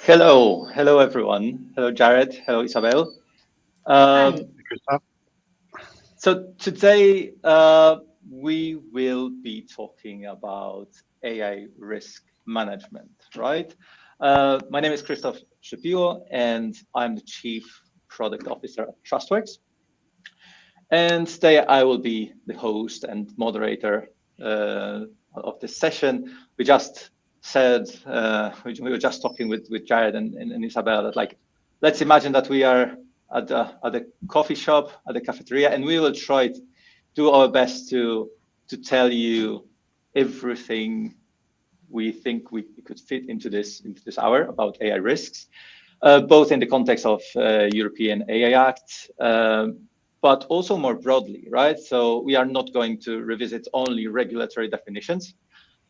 Hello everyone. Hello Jared. Hello Isabel. Hi. Krzysztof. So today we will be talking about AI risk management, right? My name is Krzysztof Szypillo, and I'm the Chief Product Officer at TrustWorks. And today I will be the host and moderator of this session. We just said, we were just talking with Jared and Isabel that, like, let's imagine that we are at a coffee shop, at a cafeteria, and we will try to do our best to tell you everything we think we could fit into this hour about AI risks, both in the context of European AI Act, but also more broadly, right? So we are not going to revisit only regulatory definitions,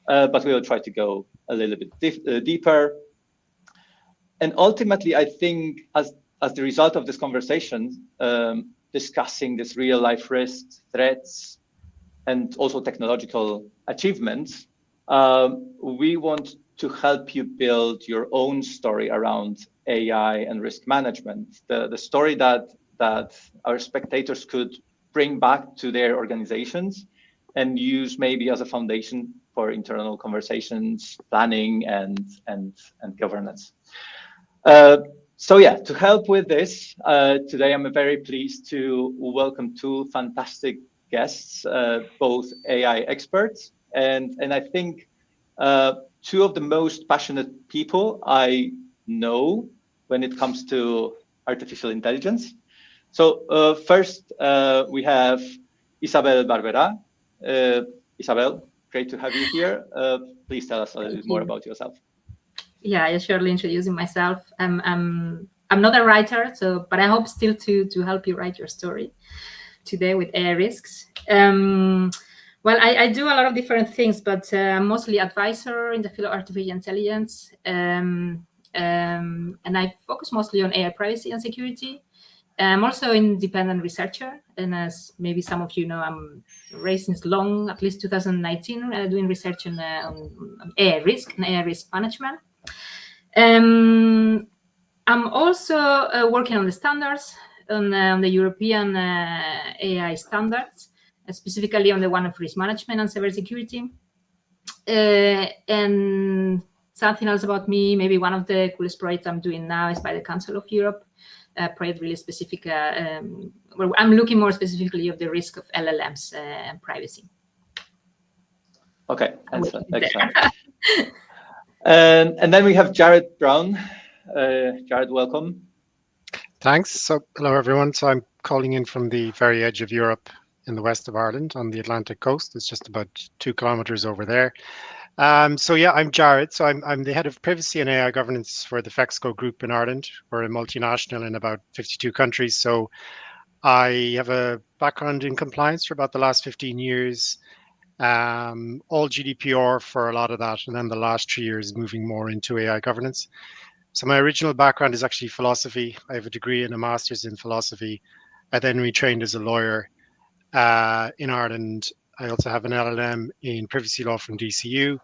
but we will try to go a little bit deeper. And ultimately, I think as the result of this conversation, discussing this real life risks, threats, and also technological achievements, we want to help you build your own story around AI and risk management, the story that our spectators could bring back to their organizations and use maybe as a foundation for internal conversations, planning, and governance. So yeah, to help with this, today I'm very pleased to welcome two fantastic guests, both AI experts, and I think two of the most passionate people I know when it comes to artificial intelligence. So first, we have Isabel Barberá. Isabel, great to have you here. Please tell us a little bit more about yourself. Yeah, I surely introducing myself. I'm not a writer, but I hope still to help you write your story today with AI risks. Well, I do a lot of different things, but I'm mostly advisor in the field of artificial intelligence, and I focus mostly on AI privacy and security. I'm also an independent researcher, and as maybe some of you know, I'm raised since long, at least 2019, doing research on AI risk and AI risk management. I'm also working on the standards, on the European AI standards, specifically on the one of risk management and cybersecurity. And something else about me, maybe one of the coolest projects I'm doing now is by the Council of Europe, a project really specific, where I'm looking more specifically of the risk of LLMs and privacy. Okay, excellent. And then we have Jared Browne. Jared, welcome. Thanks. So hello, everyone. So I'm calling in from the very edge of Europe in the west of Ireland on the Atlantic coast. It's just about 2 kilometers over there. So yeah, I'm Jared. So I'm the head of privacy and AI governance for the Fexco group in Ireland. We're a multinational in about 52 countries. So I have a background in compliance for about the last 15 years, all GDPR for a lot of that. And then the last 3 years moving more into AI governance. So my original background is actually philosophy. I have a degree and a master's in philosophy. I then retrained as a lawyer in Ireland. I also have an LLM in privacy law from DCU.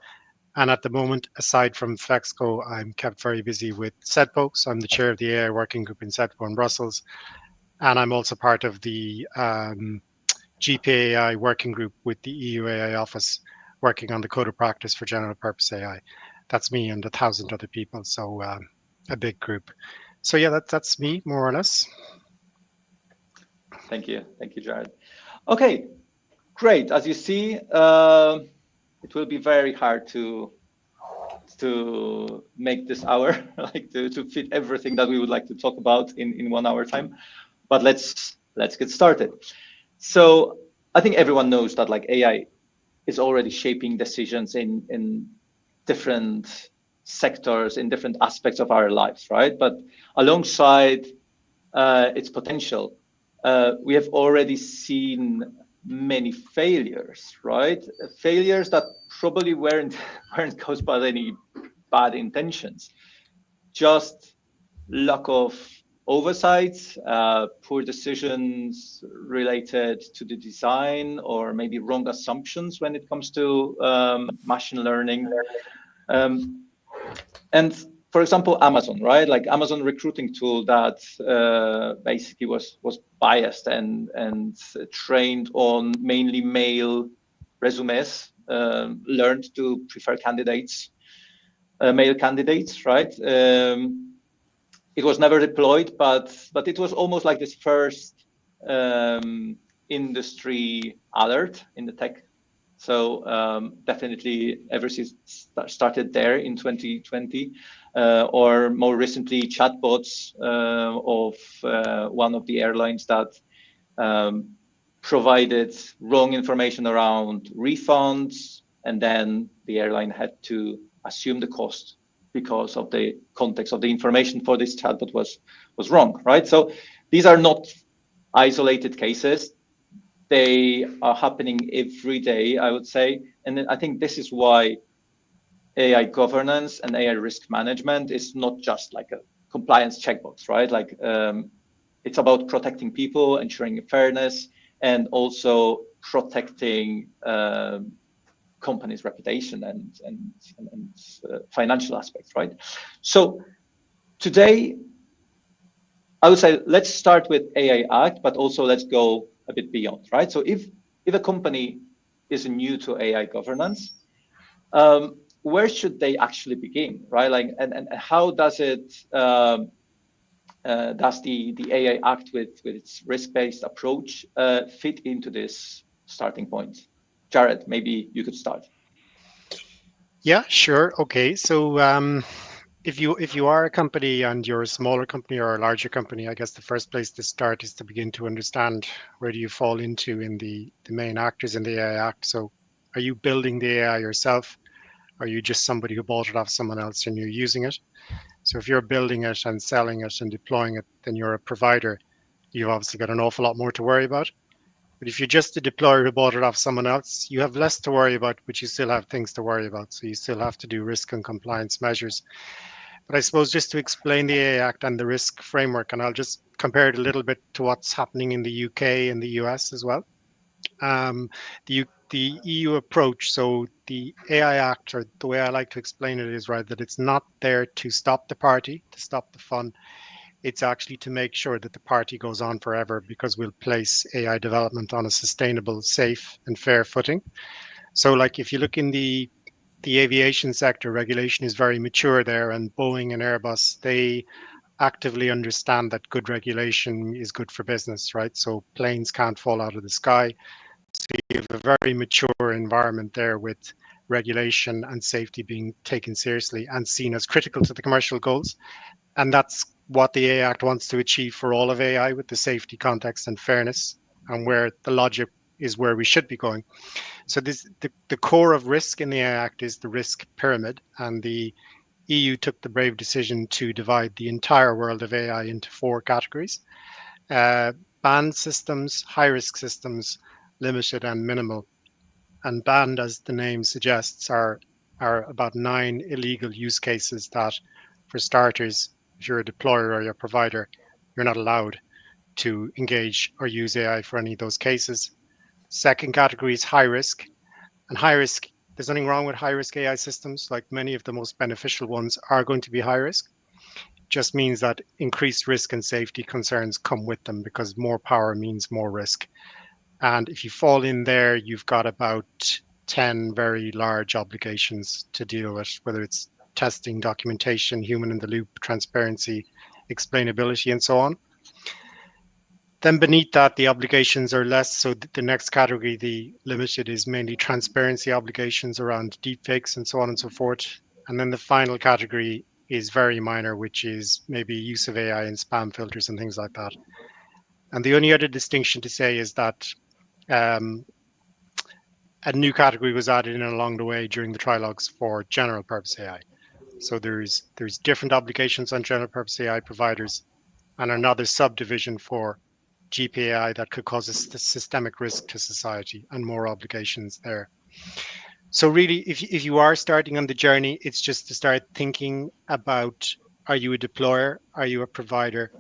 And at the moment, aside from Fexco, I'm kept very busy with CEDPO. So I'm the chair of the AI working group in CEDPO in Brussels. And I'm also part of the GPAI working group with the EU AI office working on the code of practice for general purpose AI. That's me and 1,000 other people. So a big group. So yeah, that's me more or less. Thank you, Jared. Okay, great. As you see, it will be very hard to make this hour, like to fit everything that we would like to talk about in 1 hour time. But let's get started. So I think everyone knows that, like, AI is already shaping decisions in different sectors, in different aspects of our lives, right? But alongside its potential, we have already seen many failures, right? Failures that probably weren't caused by any bad intentions, just lack of oversight, poor decisions related to the design, or maybe wrong assumptions when it comes to machine learning. And for example, Amazon, right? Like Amazon recruiting tool that basically was biased and trained on mainly male resumes, learned to prefer male candidates, right? It was never deployed, but it was almost like this first industry alert in the tech. So definitely everything started there in 2020, or more recently chatbots of one of the airlines that provided wrong information around refunds, and then the airline had to assume the cost because of the context of the information for this chatbot was wrong, right? So these are not isolated cases. They are happening every day, I would say. And I think this is why AI governance and AI risk management is not just like a compliance checkbox, right? Like it's about protecting people, ensuring fairness, and also protecting companies' reputation and financial aspects, right? So today, I would say let's start with AI Act, but also let's go a bit beyond, right? So if a company is new to AI governance, where should they actually begin, right? Like, and how does it does the AI Act with its risk-based approach fit into this starting point? Jared, maybe you could start. Yeah, sure. Okay. So if you are a company and you're a smaller company or a larger company, I guess the first place to start is to begin to understand where do you fall into in the main actors in the AI Act. So are you building the AI yourself? Are you just somebody who bought it off someone else and you're using it? So if you're building it and selling it and deploying it, then you're a provider. You've obviously got an awful lot more to worry about. But if you're just a deployer who bought it off someone else, you have less to worry about, but you still have things to worry about. So you still have to do risk and compliance measures. But I suppose just to explain the AI Act and the risk framework, and I'll just compare it a little bit to what's happening in the UK and the US as well. The EU approach, so the AI Act, or the way I like to explain it is, right, that it's not there to stop the party, to stop the fun. It's actually to make sure that the party goes on forever, because we'll place AI development on a sustainable, safe, and fair footing. So, like, if you look in the aviation sector, regulation is very mature there, and Boeing and Airbus, they actively understand that good regulation is good for business, right? So planes can't fall out of the sky. So you have a very mature environment there with regulation and safety being taken seriously and seen as critical to the commercial goals. And that's what the AI Act wants to achieve for all of AI, with the safety, context, and fairness, and where the logic is where we should be going. So the core of risk in the AI Act is the risk pyramid, and the EU took the brave decision to divide the entire world of AI into 4 categories: banned systems, high-risk systems, limited, and minimal. And banned, as the name suggests, are about 9 illegal use cases that, for starters, if you're a deployer or you're a provider, you're not allowed to engage or use AI for any of those cases. Second category is high risk. And high risk, there's nothing wrong with high risk AI systems. Like, many of the most beneficial ones are going to be high risk. It just means that increased risk and safety concerns come with them, because more power means more risk. And if you fall in there, you've got about 10 very large obligations to deal with, whether it's testing, documentation, human in the loop, transparency, explainability, and so on. Then beneath that, the obligations are less. So the next category, the limited, is mainly transparency obligations around deepfakes and so on and so forth. And then the final category is very minor, which is maybe use of AI and spam filters and things like that. And the only other distinction to say is that a new category was added in along the way during the trilogues for general purpose AI. So there's different obligations on general purpose AI providers, and another subdivision for GPAI that could cause a systemic risk to society, and more obligations there. So really, if you are starting on the journey, it's just to start thinking about, are you a deployer? Are you a provider?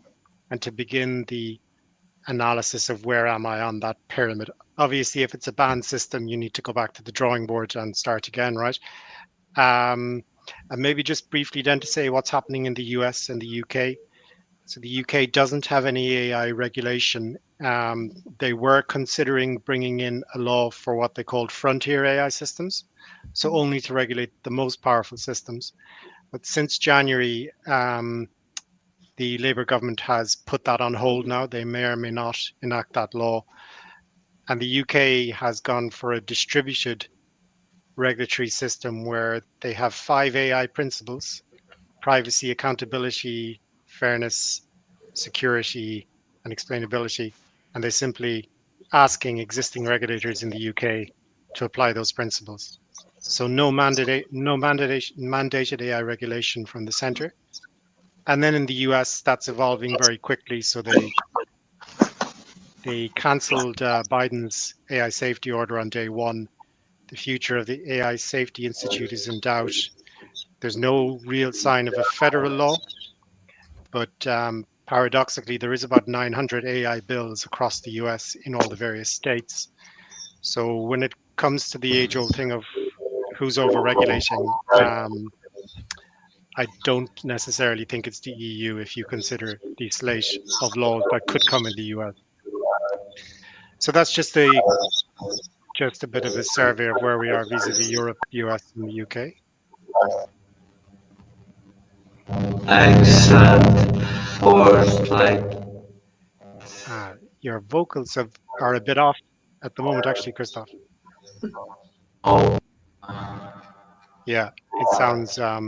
And to begin the analysis of where am I on that pyramid. Obviously, if it's a banned system, you need to go back to the drawing board and start again, right? And maybe just briefly then to say what's happening in the US and the UK. So the UK doesn't have any AI regulation. They were considering bringing in a law for what they called frontier AI systems, so only to regulate the most powerful systems. But since January, the Labour government has put that on hold now. They may or may not enact that law. And the UK has gone for a distributed regulatory system where they have 5 AI principles: privacy, accountability, fairness, security, and explainability. And they're simply asking existing regulators in the UK to apply those principles. So no mandated AI regulation from the center. And then in the US, that's evolving very quickly. So they cancelled Biden's AI safety order on day one. The future of the AI Safety Institute is in doubt. There's no real sign of a federal law, but paradoxically, there is about 900 AI bills across the US in all the various states. So when it comes to the age-old thing of who's over-regulating, I don't necessarily think it's the EU if you consider the slate of laws that could come in the US. So that's just a bit of a survey of where we are vis-a-vis Europe, US, and the UK. Excellent. First, Your vocals are a bit off at the moment, actually, Krzysztof. oh, Yeah, it sounds. I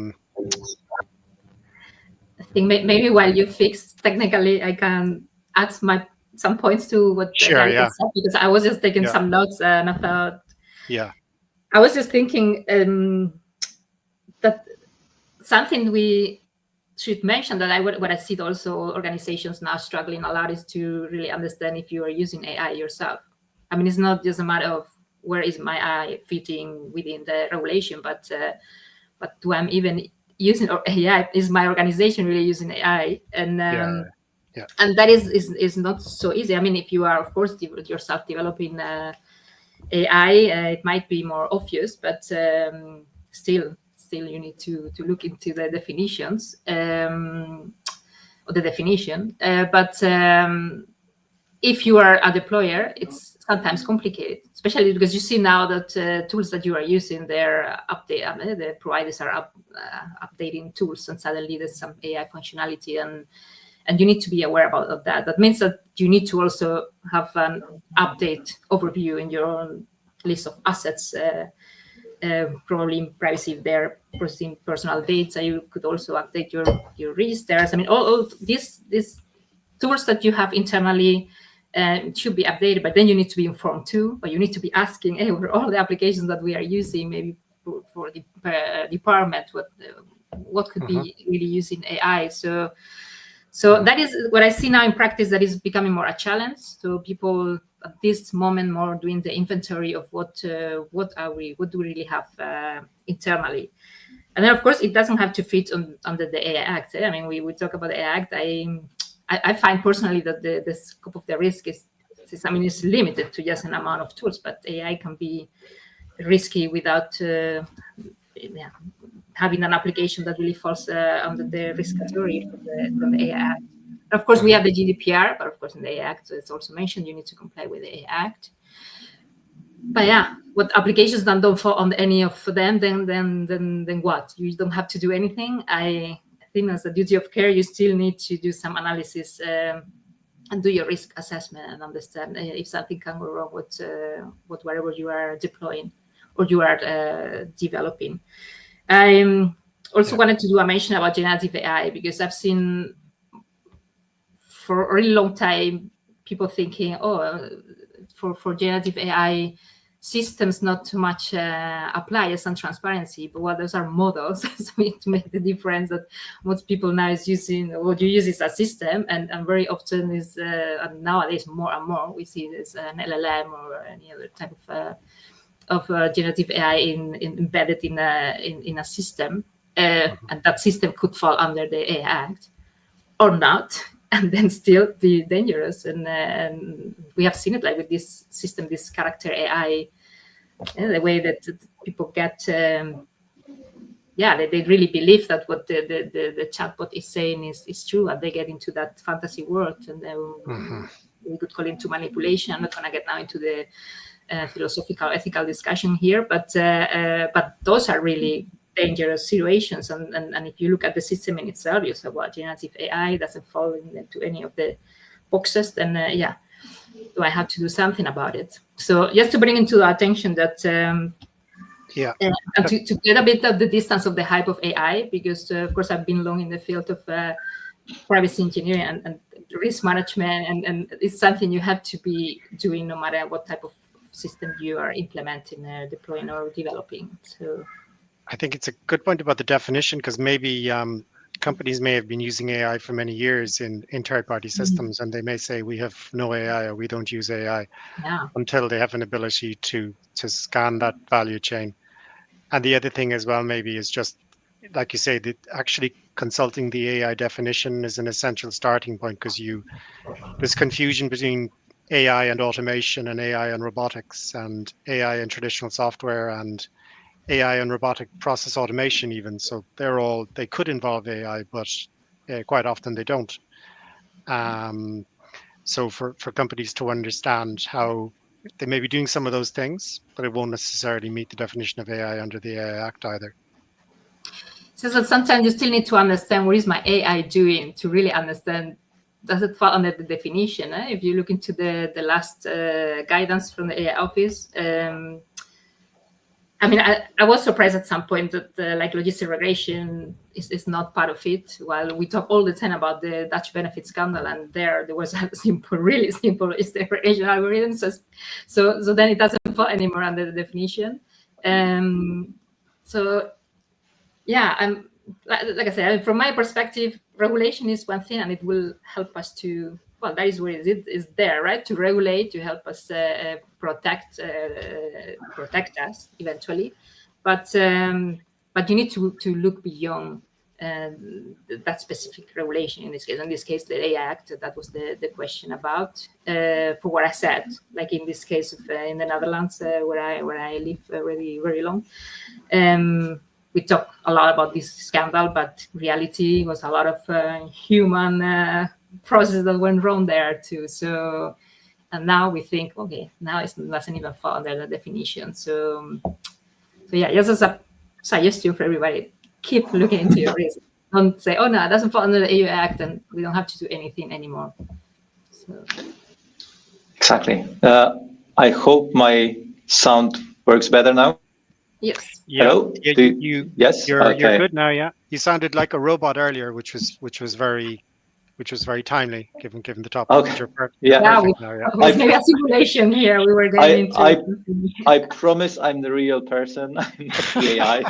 think maybe while you fix technically, I can add some points to what Sure, yeah. said, because I was just taking Yeah. some notes and I thought, Yeah. I was just thinking that something we should mention that what I see also organizations now struggling a lot is to really understand if you are using AI yourself. I mean, it's not just a matter of where is my AI fitting within the regulation, but do I'm even using AI? Is my organization really using AI? And and that is not so easy. I mean, if you are, of course, yourself developing AI, it might be more obvious, but still you need to look into the definitions or the definition. But if you are a deployer, it's sometimes complicated, especially because you see now that tools that you are using, they're update. The providers are updating tools, and suddenly there's some AI functionality, and you need to be aware of that. That means that you need to also have an update overview in your own list of assets. Probably in privacy, if they're processing personal data, you could also update your registers. I mean, all these tools that you have internally should be updated, but then you need to be informed too, or you need to be asking, hey, over all the applications that we are using, maybe for the department, what could be really using AI. So that is what I see now in practice, that is becoming more a challenge. So people at this moment more doing the inventory of what do we really have internally. And then, of course, it doesn't have to fit under the AI Act. I mean, we talk about the AI Act. I find personally that the scope of the risk is limited to just an amount of tools, but AI can be risky without having an application that really falls under the risk category from the AI Act. Of course, we have the GDPR, but of course in the AI Act, it's also mentioned you need to comply with the AI Act. But yeah, what applications don't fall on any of them, then what? You don't have to do anything. I think as a duty of care, you still need to do some analysis and do your risk assessment and understand if something can go wrong with whatever you are deploying or you are developing. I also wanted to do a mention about generative AI, because I've seen for a really long time people thinking, for generative AI systems not too much apply as on transparency, but those are models. So we need to make the difference that most people now is using, what you use is a system, and very often is and nowadays more and more we see this an LLM or any other type of generative AI embedded in a system, and that system could fall under the AI Act or not, and then still be dangerous. And we have seen it like with this system, this character AI, the way that people get yeah, they really believe that what the chatbot is saying is true, and they get into that fantasy world, and we could call it into manipulation. I'm not going to get now into the philosophical, ethical discussion here, but those are really dangerous situations. And if you look at the system in itself, you say, well, generative AI doesn't fall into any of the boxes, then yeah, do I have to do something about it? So just to bring into attention that and to get a bit of the distance of the hype of AI, because of course I've been long in the field of privacy engineering and risk management, and it's something you have to be doing no matter what type of system you are implementing, deploying, or developing. So I think it's a good point about the definition, because maybe companies may have been using AI for many years in third-party systems, and they may say we have no AI or we don't use AI until they have an ability to scan that value chain. And the other thing as well maybe is just, like you say, that actually consulting the AI definition is an essential starting point, because there's confusion between AI and automation, and AI and robotics, and AI and traditional software, and AI and robotic process automation even. So they could involve AI, but quite often they don't. So for companies to understand how they may be doing some of those things, but it won't necessarily meet the definition of AI under the AI Act either. So sometimes you still need to understand what is my AI doing to really understand, does it fall under the definition? If you look into the last guidance from the AI office, I mean, I was surprised at some point that like logistic regression is not part of it. While we talk all the time about the Dutch benefit scandal, and there was a simple, really simple logistic regression algorithm. So then it doesn't fall anymore under the definition. So yeah, I'm like I said, from my perspective, regulation is one thing, and it will help us to. Well, that is where it is there, right? To regulate, to help us protect us eventually, but you need to look beyond that specific regulation. In this case, the AI Act. That was the question about. For what I said, like in this case of in the Netherlands, where I live already very long. We talk a lot about this scandal, but reality was a lot of human process that went wrong there too. So, and now we think, okay, now it doesn't even fall under the definition. So yeah, just as a suggestion for everybody, keep looking into your risk. Don't say, oh no, it doesn't fall under the EU Act, and we don't have to do anything anymore. So. Exactly. I hope my sound works better now. Yes. Yeah. Hello. Yes. You're Okay. good now. Yeah. You sounded like a robot earlier, which was very timely, given the topic. Okay. You're perfect now. Yeah. Maybe a simulation here. We were getting into. I promise I'm the real person. I'm not the AI.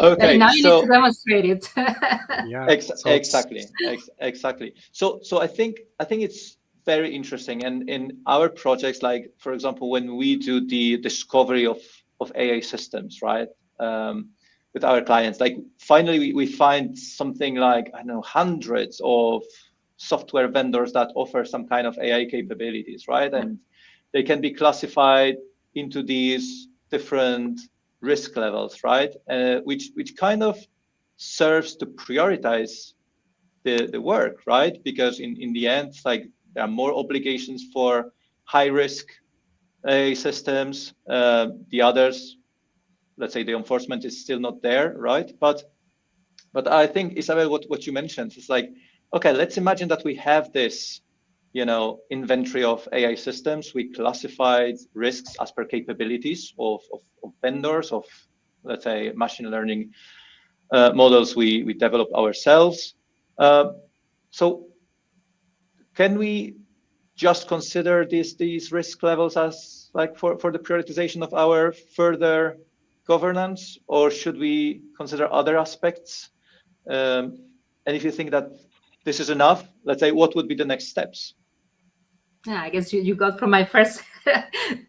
Okay. Now you need to demonstrate it. Yeah. Exactly. So I think it's very interesting, and in our projects, like for example, when we do the discovery of AI systems, right, with our clients, like finally we find something like, I don't know, hundreds of software vendors that offer some kind of AI capabilities, right, and they can be classified into these different risk levels, right, which kind of serves to prioritize the work, right, because in the end, like, there are more obligations for high-risk systems. The others, let's say, the enforcement is still not there, right? But I think, Isabel, what you mentioned is like, okay, let's imagine that we have this, inventory of AI systems. We classified risks as per capabilities of vendors, of, let's say, machine learning models we develop ourselves. So can we just consider these risk levels as like for the prioritization of our further governance, or should we consider other aspects? And if you think that this is enough, let's say, what would be the next steps? Yeah, I guess you got from my first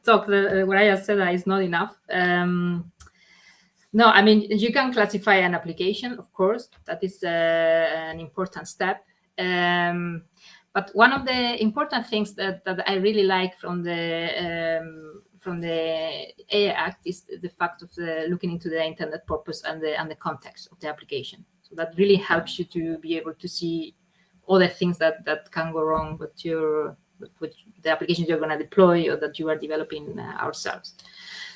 talk what I just said that is not enough. No, I mean, you can classify an application, of course, that is an important step. But one of the important things that I really like from from the AI Act is the fact of looking into the intended purpose and the context of the application. So that really helps you to be able to see all the things that can go wrong with the applications you're going to deploy or that you are developing ourselves.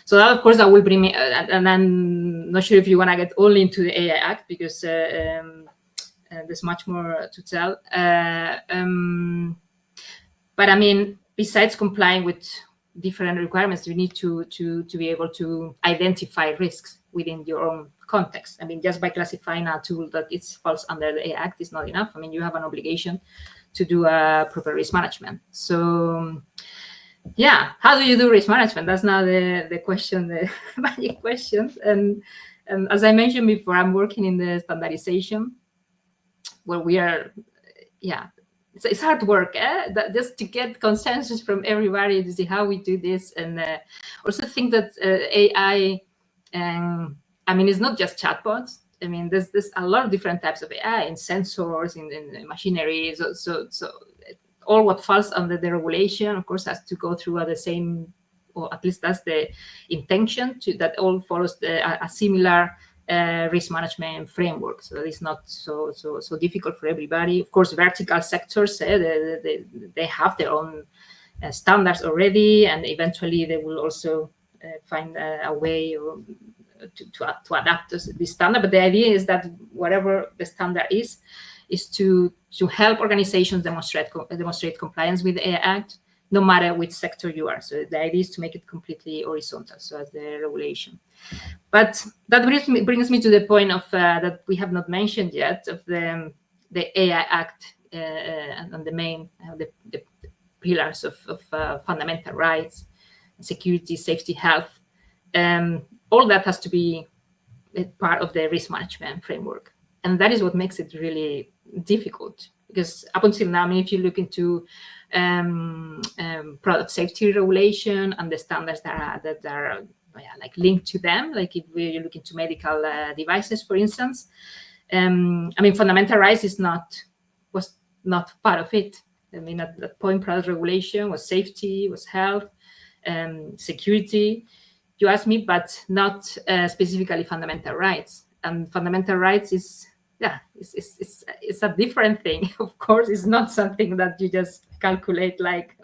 So that, of course, that will bring me, and I'm not sure if you want to get only into the AI Act, because there's much more to tell. But I mean, besides complying with different requirements, you need to be able to identify risks within your own context. I mean, just by classifying a tool that it falls under the AI Act is not enough. I mean, you have an obligation to do a proper risk management. So yeah, how do you do risk management? That's now the question, the magic question. And as I mentioned before, I'm working in the standardization, where we are, it's hard work, just to get consensus from everybody to see how we do this. And also think that AI, I mean, it's not just chatbots. I mean, there's a lot of different types of AI in sensors, in machinery. So all what falls under the regulation, of course, has to go through the same, or at least that's the intention, that all follows a similar risk management framework. So it's not so difficult for everybody. Of course, vertical sectors, they have their own standards already, and eventually they will also find a way to adapt this standard. But the idea is that whatever the standard is to help organizations demonstrate compliance with the AI Act, no matter which sector you are. So the idea is to make it completely horizontal, so as the regulation. But that brings me to the point of that we have not mentioned yet, of the AI Act and the main the pillars of fundamental rights, security, safety, health. All that has to be part of the risk management framework. And that is what makes it really difficult, because up until now, I mean, if you look into product safety regulation and the standards that are like linked to them, like if you look into medical devices, for instance, I mean, fundamental rights was not part of it. I mean, at that point, product regulation was safety, was health, security, you ask me, but not specifically fundamental rights. And fundamental rights is, it's a different thing. Of course, it's not something that you just calculate like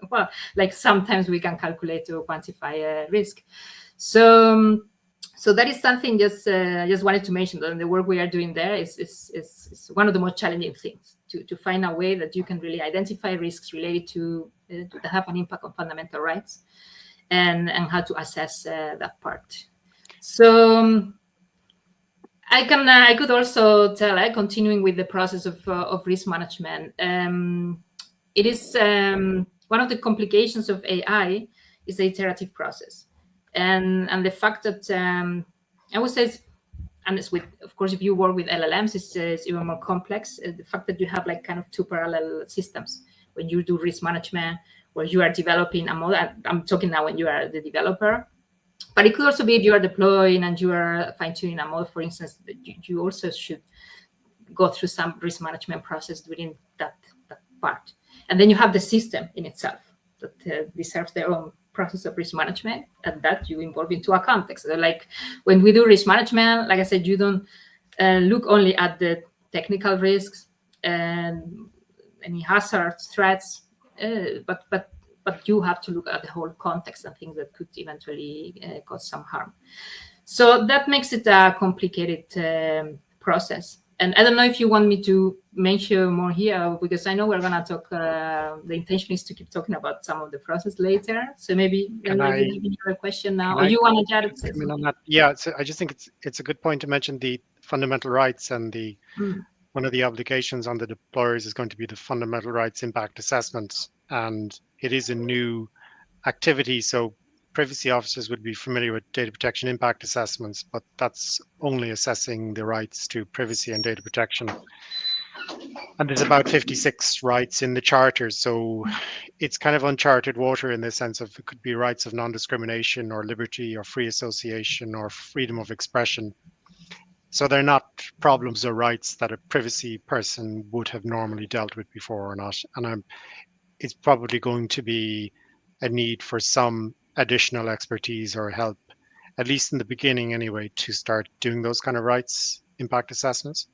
sometimes we can calculate to quantify a risk. So that is something just wanted to mention that the work we are doing there is one of the most challenging things, to find a way that you can really identify risks related to that have an impact on fundamental rights, and how to assess that part. So I could also tell, continuing with the process of risk management, it is one of the complications of AI is the iterative process, and the fact that I would say, and it's with, of course, if you work with LLMs, it's even more complex. The fact that you have like kind of two parallel systems when you do risk management, where you are developing a model. I'm talking now when you are the developer. But it could also be if you are deploying and you are fine-tuning a model, for instance, that you also should go through some risk management process within that part. And then you have the system in itself that deserves their own process of risk management, and that you involve into a context. So like when we do risk management, like I said, you don't look only at the technical risks and any hazards, threats, but you have to look at the whole context and things that could eventually cause some harm. So that makes it a complicated process. And I don't know if you want me to mention more here, because I know we're going to talk, the intention is to keep talking about some of the process later. So maybe you have another question now, or you want to Jared say something? On that? Yeah, I just think it's a good point to mention the fundamental rights, and one of the obligations on the deployers is going to be the fundamental rights impact assessment. And it is a new activity, so privacy officers would be familiar with data protection impact assessments, but that's only assessing the rights to privacy and data protection. And there's about 56 rights in the charter, so it's kind of uncharted water in the sense of it could be rights of non-discrimination or liberty or free association or freedom of expression. So they're not problems or rights that a privacy person would have normally dealt with before or not. And it's probably going to be a need for some additional expertise or help, at least in the beginning anyway, to start doing those kind of rights impact assessments.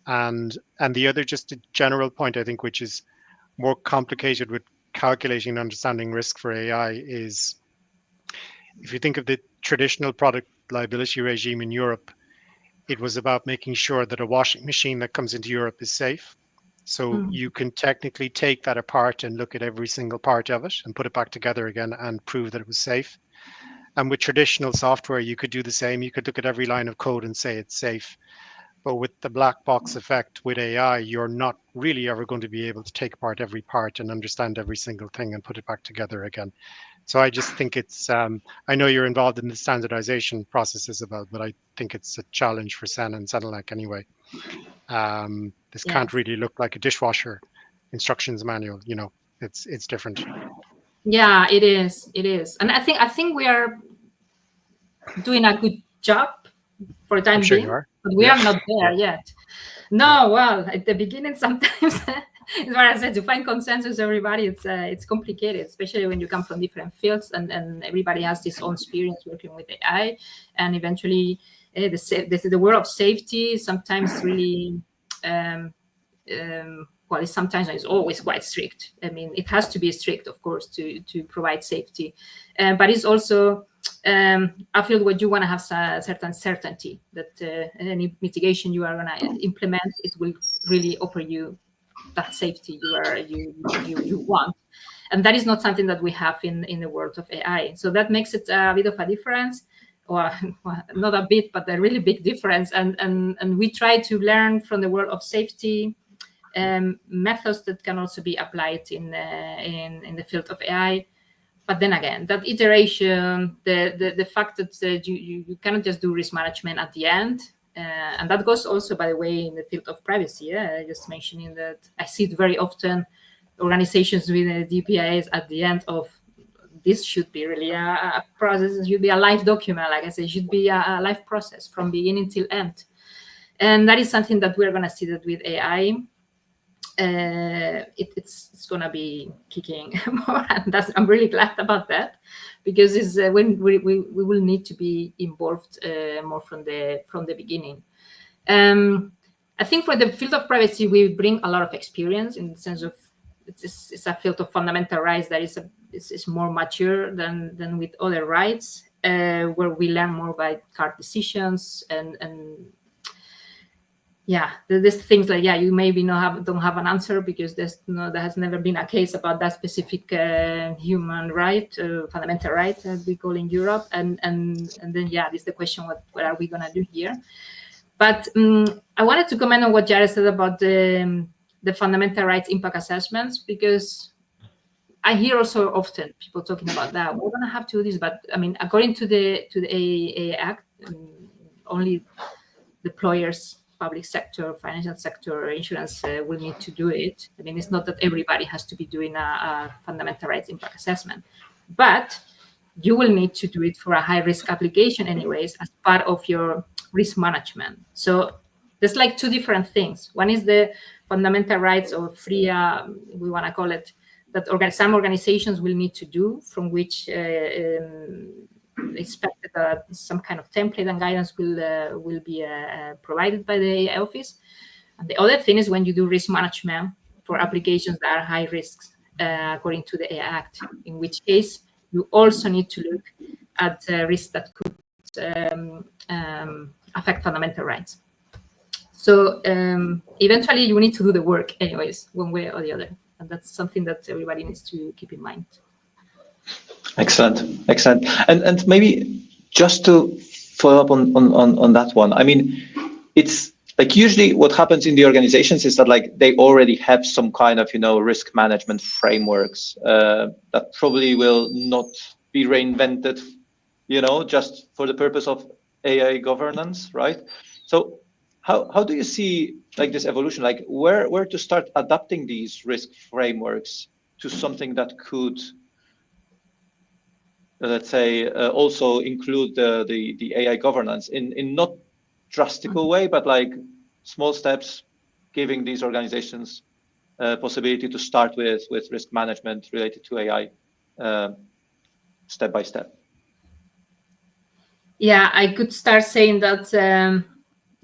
And the other, just a general point, I think, which is more complicated with calculating and understanding risk for AI, is if you think of the traditional product liability regime in Europe, it was about making sure that a washing machine that comes into Europe is safe. So you can technically take that apart and look at every single part of it and put it back together again and prove that it was safe. And with traditional software, you could do the same. You could look at every line of code and say it's safe. But with the black box effect with AI, you're not really ever going to be able to take apart every part and understand every single thing and put it back together again. So I just think it's, I know you're involved in the standardization process, Isabel, but I think it's a challenge for Sen and Senelec anyway. This can't really look like a dishwasher instructions manual, you know, it's different. Yeah, it is. It is. And I think we are doing a good job for the time sure being, you are. but we are not there yet. No, well, at the beginning, sometimes it's what I said, to find consensus, everybody, it's complicated, especially when you come from different fields and everybody has this own experience working with AI, and eventually the world of safety sometimes really, well, sometimes it's always quite strict. I mean, it has to be strict, of course, to provide safety, but it's also I feel what you want to have a certain certainty that any mitigation you are going to implement, it will really offer you that safety you want, and that is not something that we have in the world of AI. So that makes it a bit of a difference, or not a bit, but a really big difference. And we try to learn from the world of safety methods that can also be applied in the field of AI. But then again, that iteration, the fact that you cannot just do risk management at the end, and that goes also, by the way, in the field of privacy. Yeah, just mentioning that I see it very often, organizations with DPIs at the end of this should be really a process. It should be a live document, like I said, it should be a live process from beginning till end. And that is something that we're going to see that with AI. It's going to be kicking more, and I'm really glad about that, because it's when we will need to be involved more from the beginning. I think for the field of privacy, we bring a lot of experience in the sense of it's a field of fundamental rights that is more mature than with other rights, where we learn more by card decisions and yeah, there's things like, yeah, you maybe don't have an answer because there has never been a case about that specific human right, fundamental right, as we call in Europe, and then yeah, this is the question: what are we gonna do here? But I wanted to comment on what Jared said about the fundamental rights impact assessments, because I hear also often people talking about that we're gonna have to do this, but I mean, according to the AAA Act, only deployers, public sector, financial sector, insurance will need to do it. I mean, it's not that everybody has to be doing a fundamental rights impact assessment, but you will need to do it for a high risk application anyways as part of your risk management. So there's like two different things. One is the fundamental rights or free, we want to call it, that some organizations will need to do, from which expected that some kind of template and guidance will be provided by the office. And the other thing is when you do risk management for applications that are high risks, according to the AI Act, in which case you also need to look at risks that could affect fundamental rights. So eventually you need to do the work anyways, one way or the other. And that's something that everybody needs to keep in mind. Excellent. And maybe just to follow up on that one, I mean, it's like usually what happens in the organizations is that like they already have some kind of, risk management frameworks that probably will not be reinvented, just for the purpose of AI governance, right? So how do you see like this evolution, like where to start adapting these risk frameworks to something that could, let's say, also include the AI governance in not drastical way, but like small steps, giving these organizations possibility to start with risk management related to AI step by step? Yeah, I could start saying that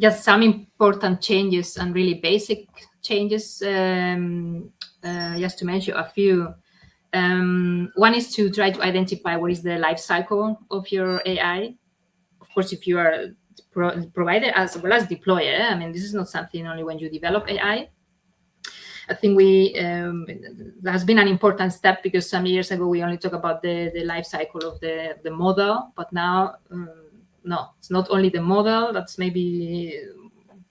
just some important changes and really basic changes, just to mention a few. One is to try to identify what is the life cycle of your AI. Of course, if you are provider as well as deployer, I mean, this is not something only when you develop AI. I think that has been an important step, because some years ago we only talk about the life cycle of the model, but now no, it's not only the model. That's maybe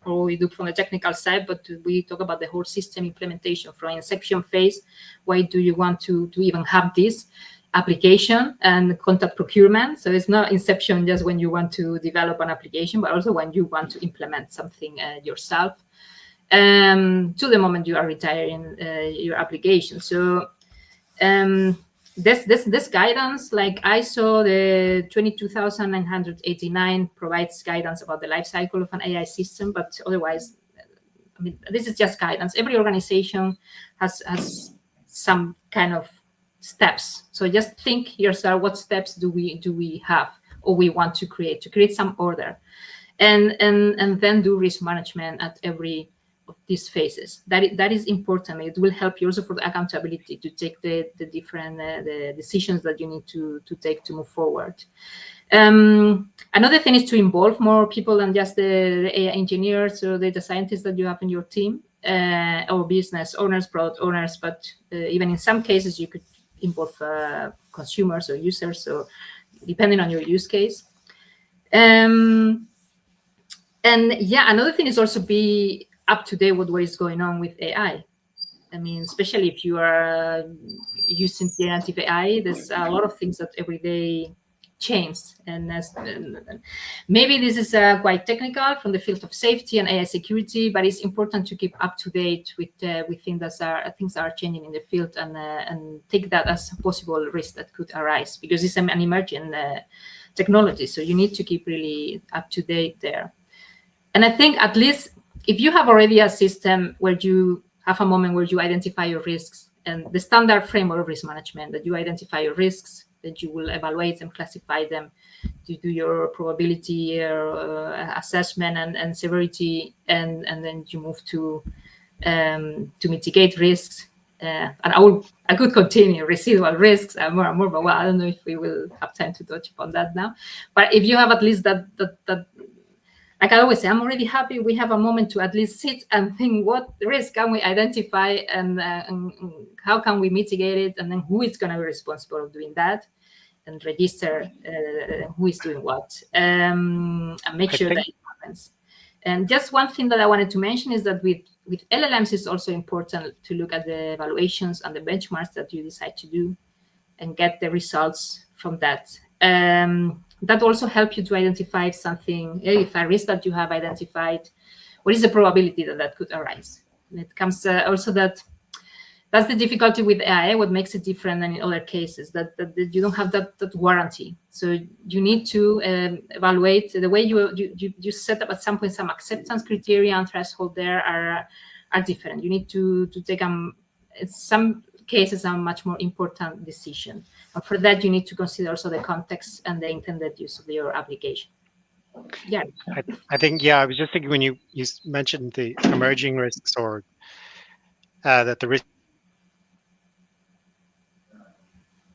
what we do from the technical side, but we talk about the whole system implementation from inception phase. Why do you want to even have this application and contact procurement? So it's not inception just when you want to develop an application, but also when you want to implement something yourself, to the moment you are retiring your application. So this guidance, like ISO, the 22989 provides guidance about the life cycle of an AI system, but otherwise, I mean, this is just guidance. Every organization has some kind of steps. So just think yourself, what steps do we have or we want to create some order, and then do risk management at every of these phases. That is important. It will help you also for the accountability to take the different the decisions that you need to take to move forward. Another thing is to involve more people than just the AI engineers or data scientists that you have in your team, or business owners, product owners, but even in some cases you could involve consumers or users, so depending on your use case. And yeah, another thing is also be up to date with what is going on with AI. I mean, especially if you are using generative AI, there's a lot of things that every day change. And maybe this is quite technical from the field of safety and AI security, but it's important to keep up to date with things that are changing in the field, and take that as a possible risk that could arise, because it's an emerging technology. So you need to keep really up to date there. And I think at least if you have already a system where you have a moment where you identify your risks, and the standard framework of risk management, that you identify your risks, that you will evaluate them, classify them, to do your probability assessment and severity, and then you move to mitigate risks. And I could continue residual risks and more, but well, I don't know if we will have time to touch upon that now. But if you have at least that like I always say, I'm already happy we have a moment to at least sit and think, what risk can we identify, and how can we mitigate it, and then who is going to be responsible for doing that, and register who is doing what, and make sure that it happens. And just one thing that I wanted to mention is that with LLMs, it's also important to look at the evaluations and the benchmarks that you decide to do, and get the results from that. That also helps you to identify something, if a risk that you have identified, what is the probability that could arise? And it comes also that's the difficulty with AI, what makes it different than in other cases, that you don't have that warranty. So you need to evaluate the way you set up at some point some acceptance criteria and threshold there are different. You need to take some cases are much more important decision. And for that, you need to consider also the context and the intended use of your application. Yeah. I think, yeah, I was just thinking when you mentioned the emerging risks, or that the risk,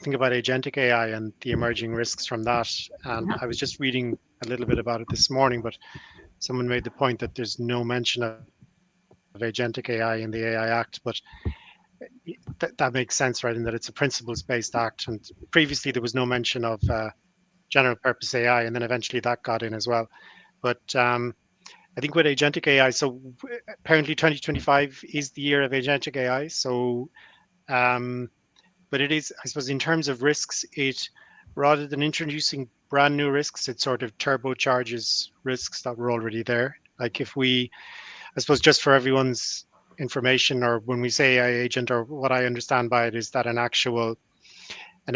think about agentic AI and the emerging risks from that. And I was just reading a little bit about it this morning, but someone made the point that there's no mention of agentic AI in the AI Act, but that makes sense, right? In that it's a principles-based act, and previously there was no mention of general purpose AI, and then eventually that got in as well. But I think with agentic AI, so apparently 2025 is the year of agentic AI. So, but it is, I suppose, in terms of risks, it, rather than introducing brand new risks, it sort of turbocharges risks that were already there. Like if we, I suppose, just for everyone's information, or when we say AI agent, or what I understand by it is that an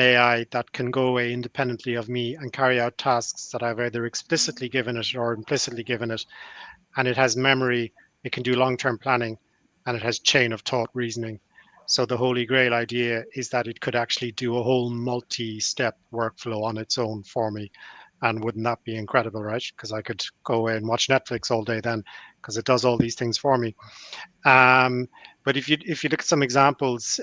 AI that can go away independently of me and carry out tasks that I've either explicitly given it or implicitly given it, and it has memory, it can do long-term planning, and it has chain of thought reasoning. So the holy grail idea is that it could actually do a whole multi-step workflow on its own for me. And wouldn't that be incredible, right? Because I could go away and watch Netflix all day then, because it does all these things for me. But if you look at some examples,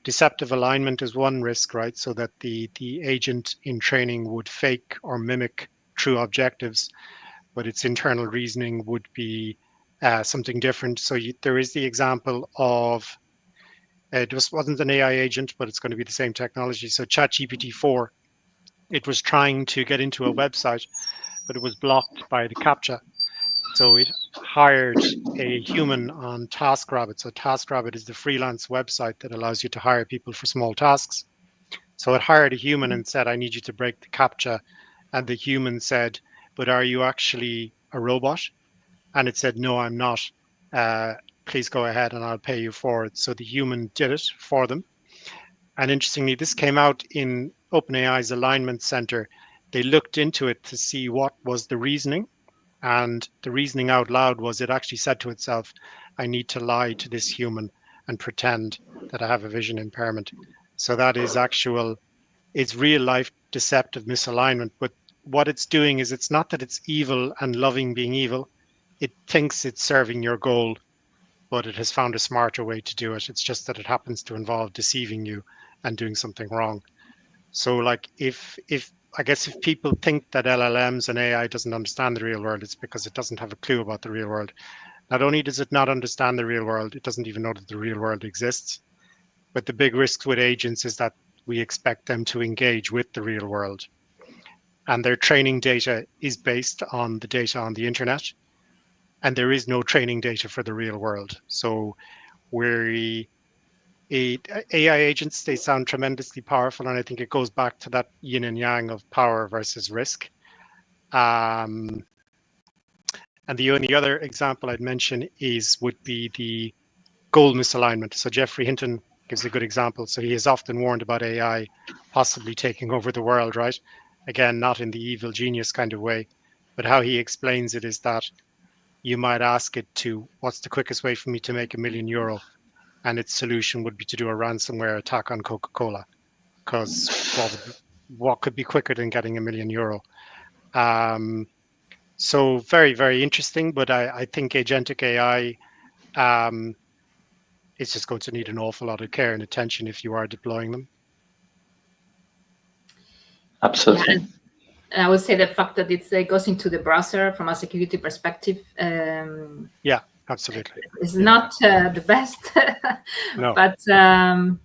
deceptive alignment is one risk, right? So that the agent in training would fake or mimic true objectives, but its internal reasoning would be something different. So there is the example of it wasn't an AI agent, but it's going to be the same technology. So ChatGPT 4, it was trying to get into a website, but it was blocked by the CAPTCHA. So it hired a human on TaskRabbit. So TaskRabbit is the freelance website that allows you to hire people for small tasks. So it hired a human and said, I need you to break the CAPTCHA. And the human said, but are you actually a robot? And it said, no, I'm not. Please go ahead and I'll pay you for it. So the human did it for them. And interestingly, this came out in OpenAI's Alignment Center. They looked into it to see what was the reasoning. And the reasoning out loud was it actually said to itself, I need to lie to this human and pretend that I have a vision impairment. So that is it's real life deceptive misalignment. But what it's doing is it's not that it's evil and loving being evil. It thinks it's serving your goal, but it has found a smarter way to do it. It's just that it happens to involve deceiving you and doing something wrong. So like if I guess if people think that LLMs and AI doesn't understand the real world, it's because it doesn't have a clue about the real world. Not only does it not understand the real world, it doesn't even know that the real world exists. But the big risk with agents is that we expect them to engage with the real world. And their training data is based on the data on the internet. And there is no training data for the real world. So AI agents, they sound tremendously powerful. And I think it goes back to that yin and yang of power versus risk. And the only other example I'd mention would be the goal misalignment. So Geoffrey Hinton gives a good example. So he is often warned about AI possibly taking over the world, right? Again, not in the evil genius kind of way, but how he explains it is that you might ask it to, what's the quickest way for me to make €1 million? And its solution would be to do a ransomware attack on Coca-Cola, because what could be quicker than getting €1 million? So very, very interesting, but I think agentic AI is just going to need an awful lot of care and attention if you are deploying them. Absolutely. Yeah. I would say the fact that it goes into the browser from a security perspective. Yeah, absolutely. It's not the best, No. But No.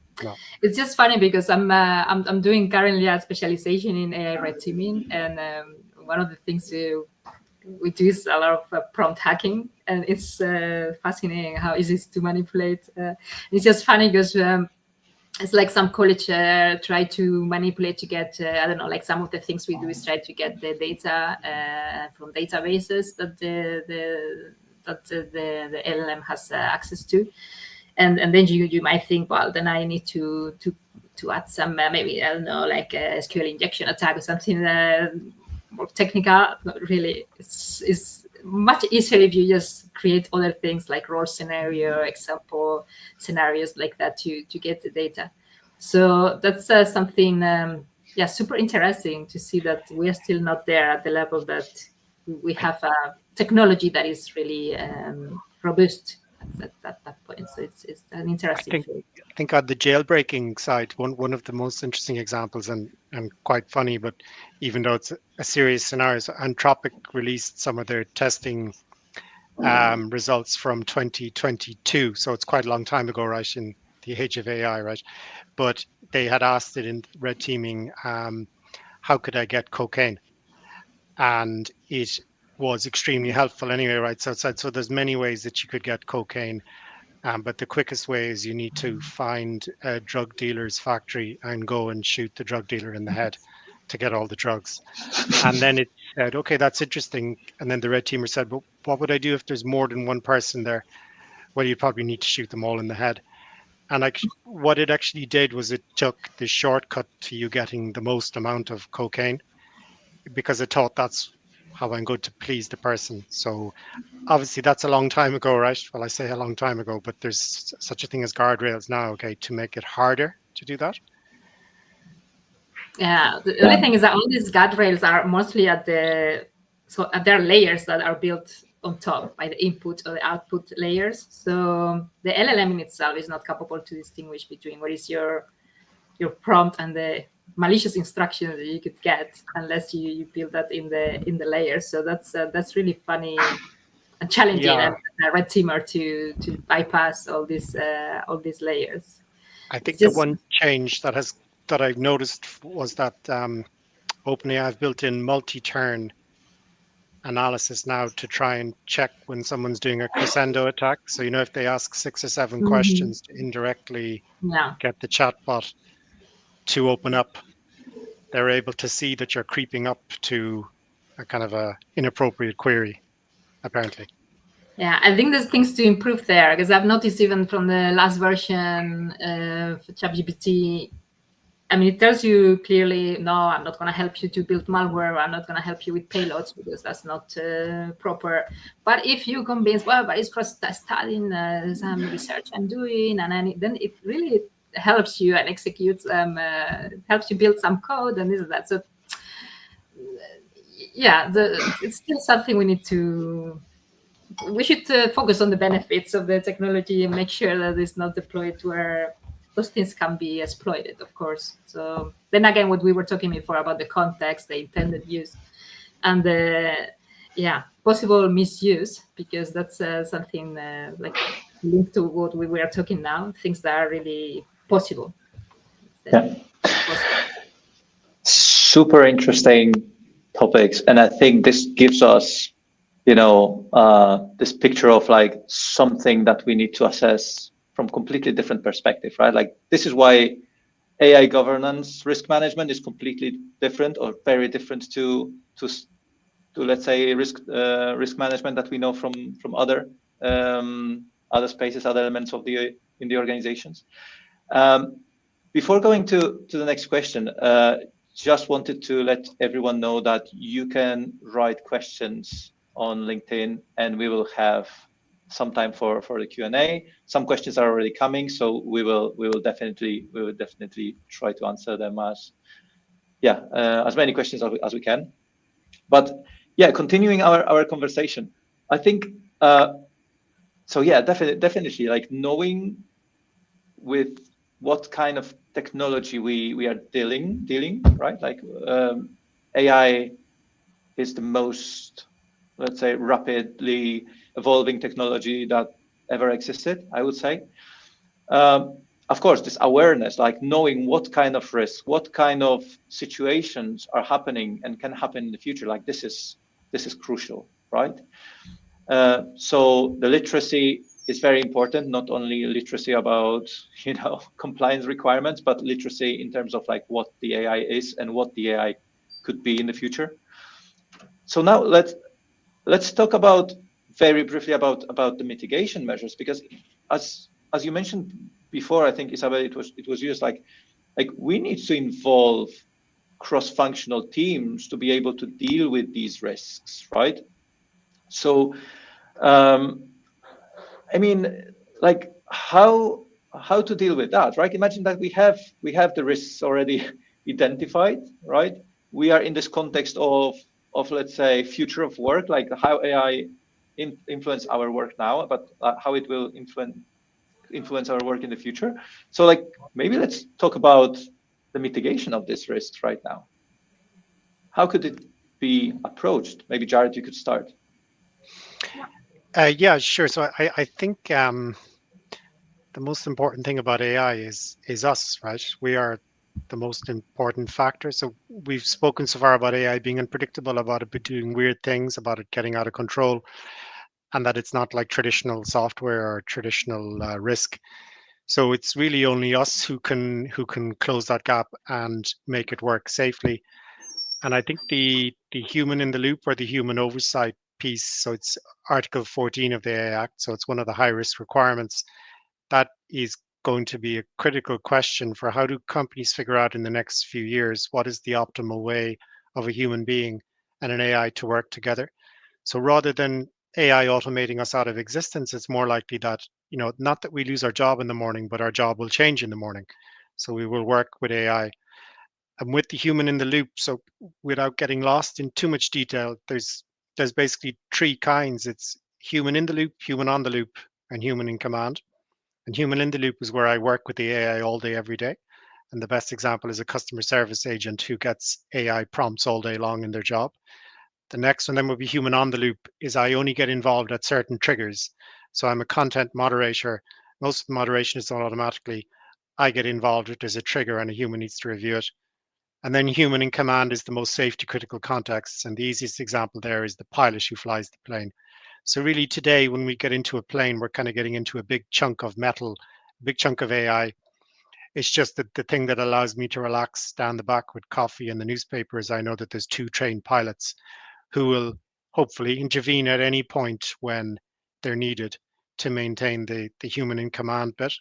it's just funny because I'm doing currently a specialization in AI red teaming, and one of the things we do is a lot of prompt hacking, and it's fascinating how easy it is to manipulate. It's just funny because it's like some college try to manipulate to get, I don't know, like some of the things we do is try to get the data from databases that the LLM has access to. And then you might think, well, then I need to add some, maybe, I don't know, like a SQL injection attack or something more technical. Not really. It's much easier if you just create other things like raw scenario, example scenarios like that to get the data. So that's something, super interesting to see that we are still not there at the level that we have a technology that is really robust at that point. So it's an interesting thing. I think on the jailbreaking side, one of the most interesting examples and quite funny, but even though it's a serious scenario, so Anthropic released some of their testing results from 2022. So it's quite a long time ago, right, in the age of AI, right? But they had asked it in red teaming, how could I get cocaine? And it was extremely helpful anyway, right? So there's many ways that you could get cocaine. But the quickest way is you need to find a drug dealer's factory and go and shoot the drug dealer in the head to get all the drugs. And then it said, okay, that's interesting. And then the red teamer said, well, what would I do if there's more than one person there? Well, you probably need to shoot them all in the head. And what it actually did was it took the shortcut to you getting the most amount of cocaine, because it thought that's how I'm going to please the person. So obviously that's a long time ago, right? Well, I say a long time ago, but there's such a thing as guardrails now, okay, to make it harder to do that. Yeah, the only thing is that all these guardrails are mostly at their layers that are built on top by the input or the output layers. So the LLM in itself is not capable to distinguish between what is your prompt and the malicious instructions that you could get unless you build that in the layers. So that's really funny and challenging, Yeah. and a red teamer to bypass all these layers. I think It's the just one change that I've noticed was that OpenAI have built in multi-turn analysis now to try and check when someone's doing a crescendo attack. So, if they ask 6 or 7 questions to indirectly yeah. get the chatbot to open up, they're able to see that you're creeping up to a kind of a inappropriate query, apparently. Yeah, I think there's things to improve there, because I've noticed even from the last version of ChatGPT, I mean, it tells you clearly, no, I'm not going to help you to build malware. I'm not going to help you with payloads because that's not proper. But if you convince, well, but it's for studying some research I'm doing, and then it really helps you and executes, helps you build some code and this and that. So, yeah, it's still something we should focus on the benefits of the technology and make sure that it's not deployed where those things can be exploited, of course. So then again, what we were talking before about the context, the intended use, and the possible misuse, because that's something like linked to what we were talking now, things that are really possible. Yeah. Super interesting topics, and I think this gives us this picture of like something that we need to assess from completely different perspective, right? Like this is why AI governance risk management is completely different or very different to let's say risk management that we know from other spaces, other elements of in the organizations. Before going to the next question, just wanted to let everyone know that you can write questions on LinkedIn, and we will have some time for the Q&A. Some questions are already coming, so we will definitely try to answer them as many questions as we can. But yeah, continuing our conversation, I think definitely like knowing with what kind of technology we are dealing, right? Like AI is the most, let's say, rapidly evolving technology that ever existed, I would say. Of course, this awareness, like knowing what kind of risk, what kind of situations are happening and can happen in the future, like this is crucial, right? So the literacy is very important, not only literacy about compliance requirements, but literacy in terms of like what the AI is and what the AI could be in the future. So now let's talk about very briefly about the mitigation measures, because as you mentioned before, I think Isabel, it was used like we need to involve cross-functional teams to be able to deal with these risks, right? So I mean, like how to deal with that, right? Imagine that we have the risks already identified, right? We are in this context of let's say future of work, like how AI influence our work now, but how it will influence our work in the future. So like maybe let's talk about the mitigation of these risks right now. How could it be approached? Maybe Jared, you could start. Yeah, sure. So I think the most important thing about AI is us, right? We are the most important factor. So we've spoken so far about AI being unpredictable, about it doing weird things, about it getting out of control, and that it's not like traditional software or traditional risk. So it's really only us who can close that gap and make it work safely. And I think the human in the loop, or the human oversight piece, so it's Article 14 of the AI Act, so it's one of the high risk requirements. That is going to be a critical question for how do companies figure out in the next few years what is the optimal way of a human being and an AI to work together. So rather than AI automating us out of existence, it's more likely that, not that we lose our job in the morning, but our job will change in the morning. So we will work with AI and with the human in the loop. So without getting lost in too much detail, there's basically three kinds. It's human in the loop, human on the loop, and human in command. And human in the loop is where I work with the AI all day, every day. And the best example is a customer service agent who gets AI prompts all day long in their job. The next one then would be human on the loop, is I only get involved at certain triggers. So I'm a content moderator. Most of the moderation is done automatically. I get involved if there's a trigger and a human needs to review it. And then human in command is the most safety critical contexts. And the easiest example there is the pilot who flies the plane. So really today, when we get into a plane, we're kind of getting into a big chunk of metal, a big chunk of AI. It's just that the thing that allows me to relax down the back with coffee and the newspaper is I know that there's 2 trained pilots who will hopefully intervene at any point when they're needed to maintain the human in command bit.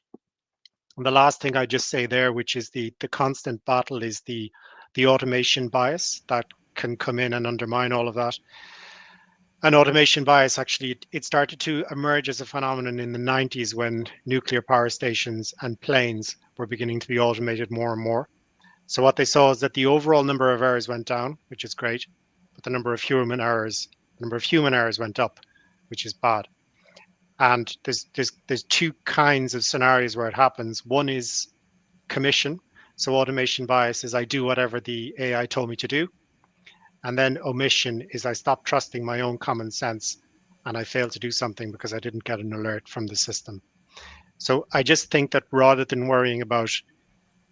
And the last thing I just say there, which is the constant battle, is the automation bias that can come in and undermine all of that. And automation bias, actually, it started to emerge as a phenomenon in the 90s when nuclear power stations and planes were beginning to be automated more and more. So what they saw is that the overall number of errors went down, which is great, but the number of human errors went up, which is bad. And there's 2 kinds of scenarios where it happens. One is commission. So automation bias is I do whatever the AI told me to do. And then omission is I stop trusting my own common sense and I fail to do something because I didn't get an alert from the system. So I just think that rather than worrying about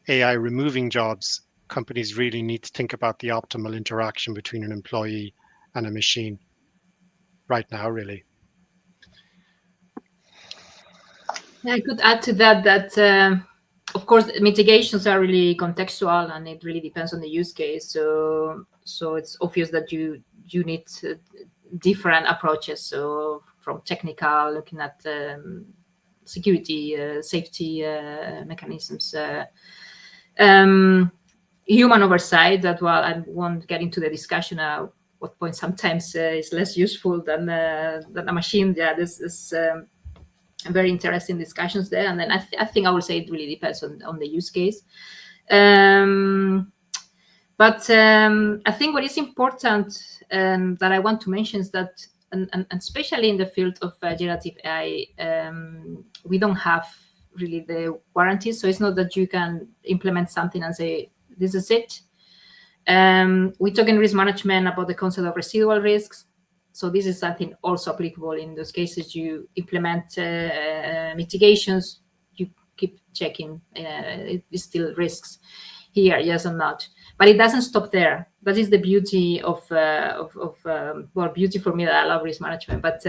AI removing jobs, companies really need to think about the optimal interaction between an employee and a machine right now, really. Yeah, I could add to that of course mitigations are really contextual and it really depends on the use case. So it's obvious that you need different approaches. So from technical, looking at security, safety mechanisms, human oversight. That I won't get into the discussion at what point sometimes is less useful than a machine. Yeah, this is. Very interesting discussions there, and then I think I will say it really depends on the use case. But I think what is important that I want to mention is that, and especially in the field of generative AI, we don't have really the warranties. So it's not that you can implement something and say this is it. We talk in risk management about the concept of residual risks. So this is something also applicable in those cases. You implement mitigations, you keep checking it is still risks here, yes or not. But it doesn't stop there. That is the beauty of beauty for me, that I love risk management, but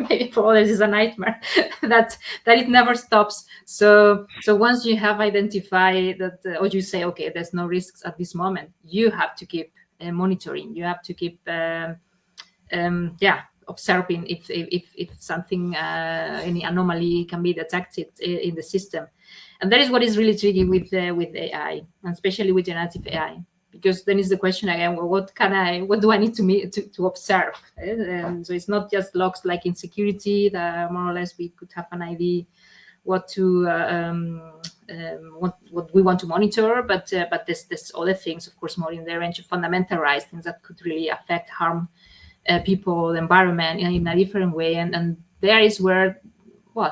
maybe for others is a nightmare that it never stops. So once you have identified that, or you say, okay, there's no risks at this moment, you have to keep monitoring. You have to keep observing if something, any anomaly can be detected in the system. And that is what is really tricky with AI, and especially with generative AI, because then is the question again, well, what do I need to observe? And so it's not just logs like in security that more or less we could have an idea what we want to monitor, but there's other things, of course, more in the range of fundamental rights, things that could really affect, harm people, the environment in a different way. And there is where,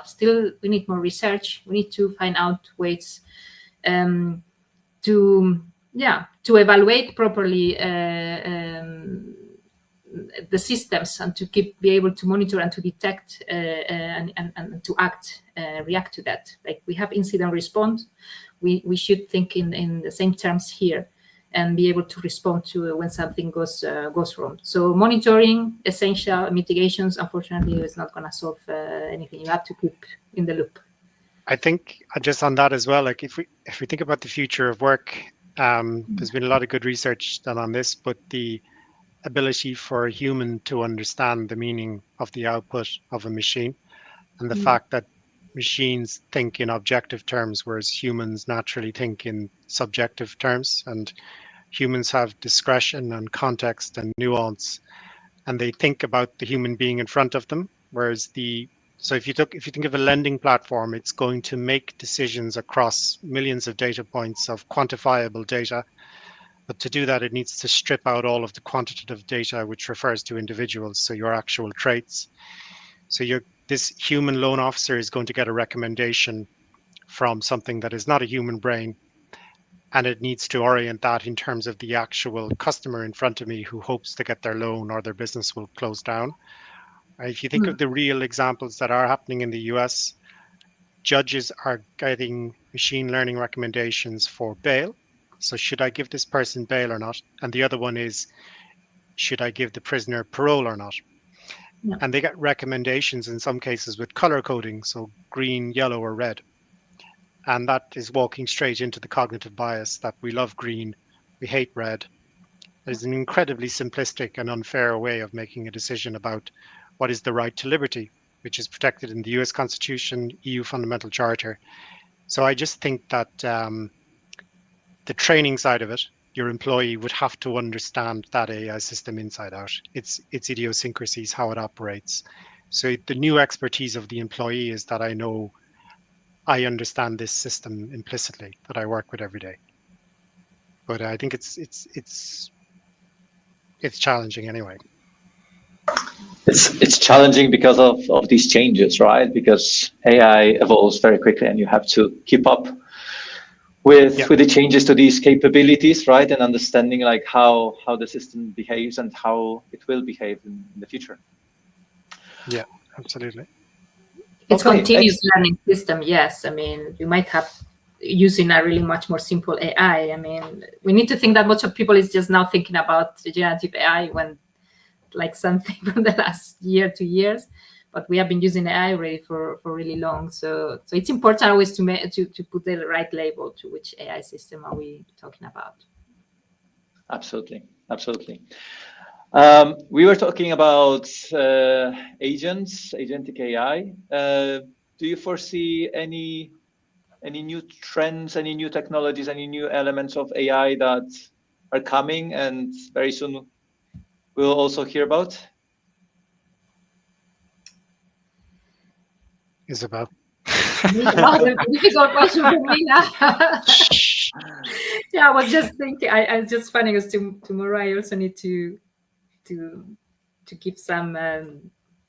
still we need more research. We need to find out ways to evaluate properly the systems, and to be able to monitor and to detect and to react to that. Like we have incident response, we should think in the same terms here, and be able to respond to when something goes wrong. So monitoring, essential. Mitigations, unfortunately, is not going to solve anything. You have to keep in the loop. I think just on that as well, like if we think about the future of work, there's been a lot of good research done on this, but the ability for a human to understand the meaning of the output of a machine, and the fact that machines think in objective terms, whereas humans naturally think in subjective terms. And humans have discretion and context and nuance, and they think about the human being in front of them. Whereas so if you think of a lending platform, it's going to make decisions across millions of data points of quantifiable data. But to do that, it needs to strip out all of the quantitative data, which refers to individuals, so your actual traits. So this human loan officer is going to get a recommendation from something that is not a human brain, and it needs to orient that in terms of the actual customer in front of me who hopes to get their loan or their business will close down. If you think of the real examples that are happening in the US, judges are getting machine learning recommendations for bail. So should I give this person bail or not? And the other one is, should I give the prisoner parole or not? Yeah. And they get recommendations in some cases with color coding, so green, yellow, or red. And that is walking straight into the cognitive bias that we love green, we hate red. It's an incredibly simplistic and unfair way of making a decision about what is the right to liberty, which is protected in the US Constitution, EU Fundamental Charter. So I just think that the training side of it, your employee would have to understand that AI system inside out, its idiosyncrasies, how it operates. So the new expertise of the employee is that I understand this system implicitly that I work with every day. But I think it's challenging anyway. It's challenging because of these changes, right? Because AI evolves very quickly, and you have to keep up with the changes to these capabilities, right? And understanding like how the system behaves and how it will behave in the future. Yeah, absolutely. It's continuous learning system. Yes, I mean, you might have using a really much more simple AI. I mean, we need to think that much of people is just now thinking about generative AI when like something from the last year, 2 years, but we have been using AI already for really long. So it's important always to put the right label to which AI system are we talking about. Absolutely. We were talking about agents, agentic AI. Do you foresee any new trends, any new technologies, any new elements of AI that are coming and very soon we'll also hear about? Isabel. Difficult question for me now. Yeah, I was just thinking. I was just funny because tomorrow I also need to give some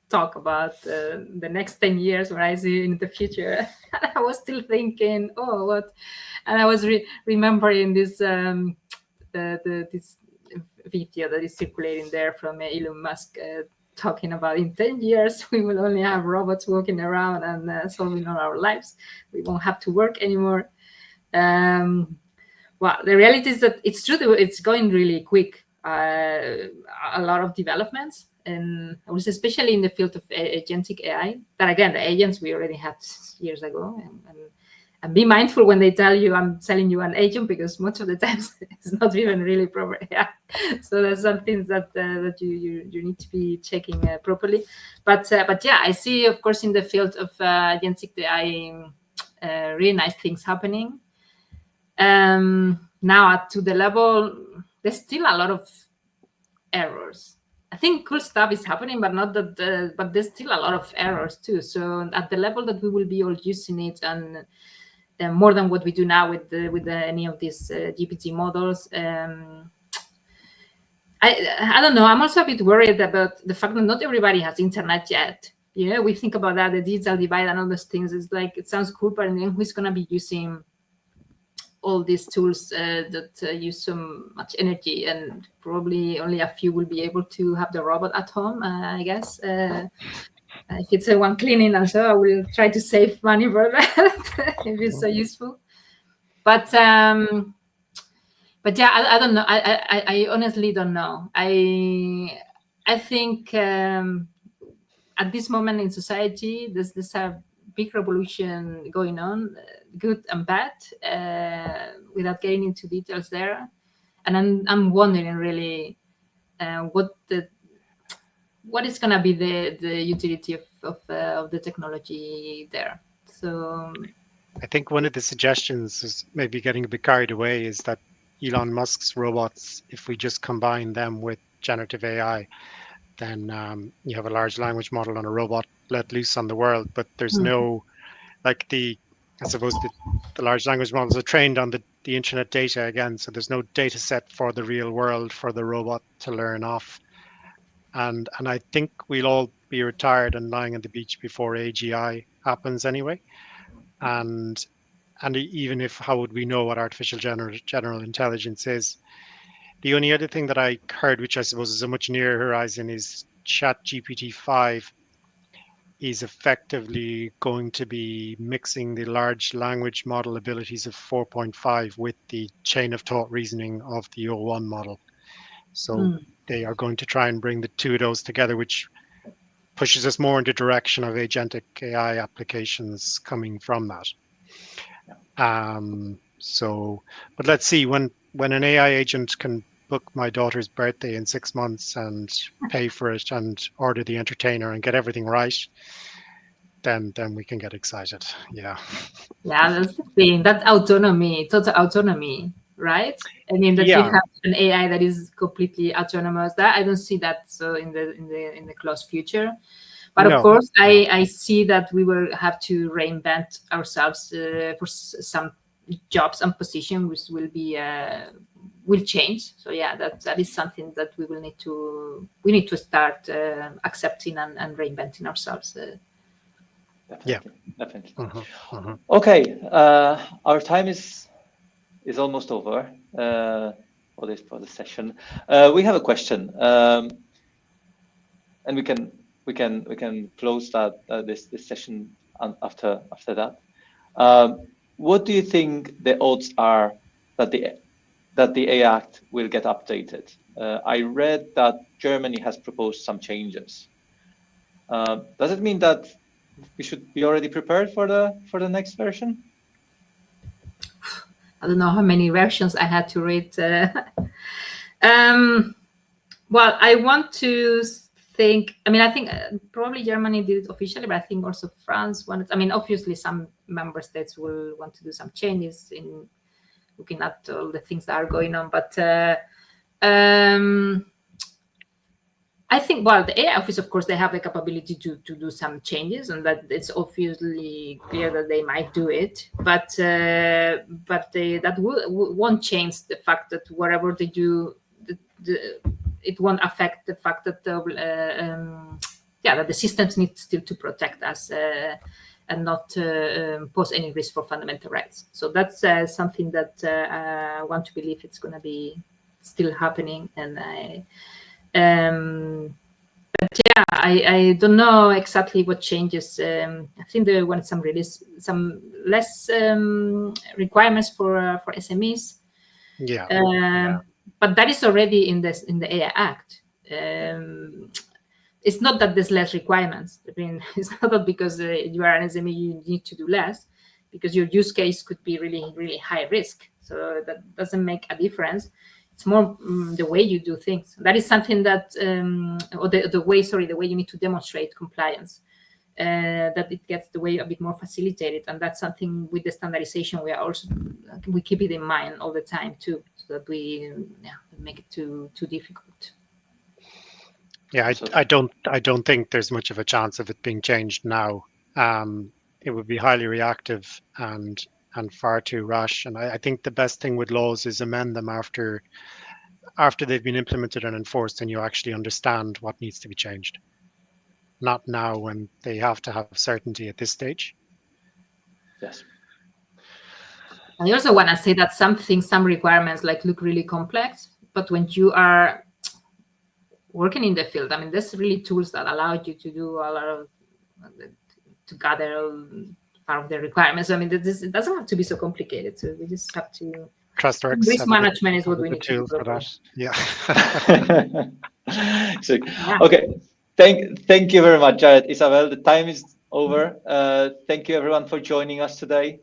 talk about the next 10 years where I see in the future. I was still thinking, oh, what? And I was remembering this this video that is circulating there from Elon Musk. Talking about in 10 years, we will only have robots walking around and solving all our lives. We won't have to work anymore. Well, the reality is that it's true that it's going really quick. A lot of developments, and I was especially in the field of agentic AI. But again, the agents we already had years ago. And be mindful when they tell you I'm selling you an agent, because most of the times it's not even really proper. Yeah. So there's some things that you need to be checking properly. But yeah, I see, of course, in the field of agentic AI, really nice things happening. Now to the level, there's still a lot of errors. I think cool stuff is happening, but not that. But there's still a lot of errors too. So at the level that we will be all using it and more than what we do now with any of these GPT models. I don't know. I'm also a bit worried about the fact that not everybody has internet yet. Yeah, we think about that, the digital divide and all those things. It's like, it sounds cool, but then who's going to be using all these tools that use so much energy? And probably only a few will be able to have the robot at home, I guess. If it's one cleaning and so, I will try to save money for that if it's so useful. But yeah, I don't know. I honestly don't know. I think at this moment in society, there's a big revolution going on, good and bad, without getting into details there. And I'm wondering really what is going to be the utility of the technology there. So I think one of the suggestions is maybe getting a bit carried away is that Elon Musk's robots, if we just combine them with generative AI, then you have a large language model on a robot let loose on the world. But there's no, like I suppose the large language models are trained on the internet data again, so there's no data set for the real world for the robot to learn off. And I think we'll all be retired and lying on the beach before AGI happens anyway. And even if, how would we know what artificial general intelligence is? The only other thing that I heard, which I suppose is a much nearer horizon, is ChatGPT-5 is effectively going to be mixing the large language model abilities of 4.5 with the chain of thought reasoning of the O1 model. So they are going to try and bring the two of those together, which pushes us more in the direction of agentic AI applications coming from that. But let's see, when an AI agent can book my daughter's birthday in 6 months and pay for it and order the entertainer and get everything right, then we can get excited. Yeah, that's the thing. That autonomy, total autonomy, right? I mean, that you have an AI that is completely autonomous. That I don't see that so in the close future. But of course, I see that we will have to reinvent ourselves for some jobs and positions, which will change. So yeah, that is something that we need to start accepting and reinventing ourselves. Definitely. Okay, our time is almost over for the session. We have a question, and we can close this session after that. What do you think the odds are that the AI Act will get updated? I read that Germany has proposed some changes. Does it mean that we should be already prepared for the next version? I don't know how many versions I had to read. Well, I want to think. I mean, I think probably Germany did it officially, but I think also France wanted. I mean, obviously, some member states will want to do some changes in looking at all the things that are going on. But I think, well, the AI office, of course, they have the capability to do some changes, and that it's obviously clear that they might do it. But that won't change the fact that whatever they do, it won't affect the fact that that the systems need still to protect us and not pose any risk for fundamental rights. So that's something that I want to believe it's going to be still happening. And but yeah, I don't know exactly what changes. I think there were some less requirements for SMEs. But that is already in the AI Act. It's not that there's less requirements. I mean, it's not that because you are an SME you need to do less, because your use case could be really, really high risk. So that doesn't make a difference. It's more the way you do things. That is something that, or the way you need to demonstrate compliance, that it gets the way a bit more facilitated. And that's something with the standardization, we keep it in mind all the time too, so that we make it too difficult. Yeah, I don't think there's much of a chance of it being changed now. It would be highly reactive and far too rash. And I think the best thing with laws is amend them after they've been implemented and enforced, and you actually understand what needs to be changed. Not now, when they have to have certainty at this stage. Yes. I also want to say that some requirements look really complex, but when you are working in the field, I mean, there's really tools that allow you to do a lot of to gather part of the requirements. I mean, it doesn't have to be so complicated. So we just have to. TrustWorks. Risk management is what we need to do for that. Yeah. So, okay. Thank you very much, Jared. Isabel, the time is over. Thank you everyone for joining us today.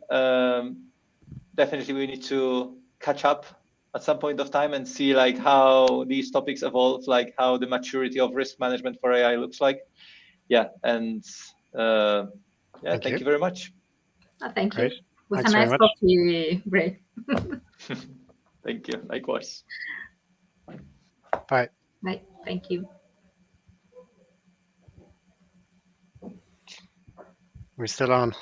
Definitely we need to catch up at some point of time and see how these topics evolve, how the maturity of risk management for AI looks like. Yeah, and thank you very much. Thank you. Great. It was a nice coffee break. Thank you. Thank you. Likewise. Bye. Right. Thank you. We're still on.